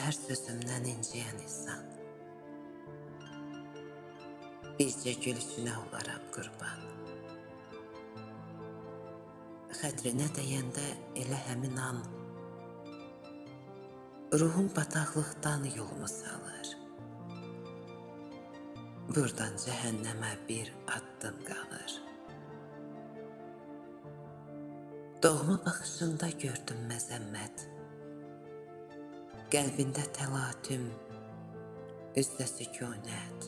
her sözümden incəyən insan. Bircə gülüşünə olaram qurban. Xətrinə dəyəndə elə həmin an ruhum bataqlıqdan yolumu salır. Buradan cəhənnəmə bir addım qalır. Doğma baxışında gördüm məzəmmət. Qəlbində təlatüm, üzdə sükunət.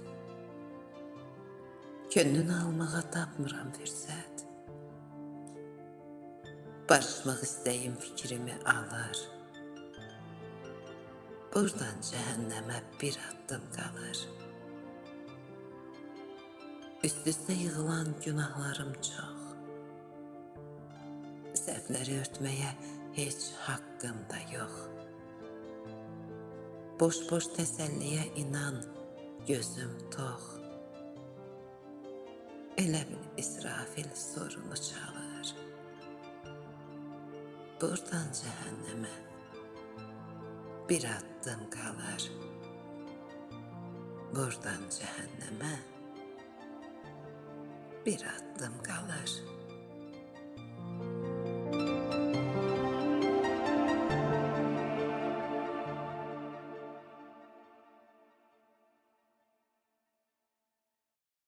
Könlünü almağa tapmıram fürsət. Barışmaq istəyim fikrimi alır. Buradan cəhənnəmə bir addım qalır. Üst-üstə yığılan günahlarım çox. Səhvləri örtməyə heç haqqım da yox. Boş-boş təsəlliyə inan, gözüm tox. Elə bil İsrafil sorunu çalır. Buradan cəhənnəmə bir addım qalır. Buradan cəhənnəmə bir addım qalır.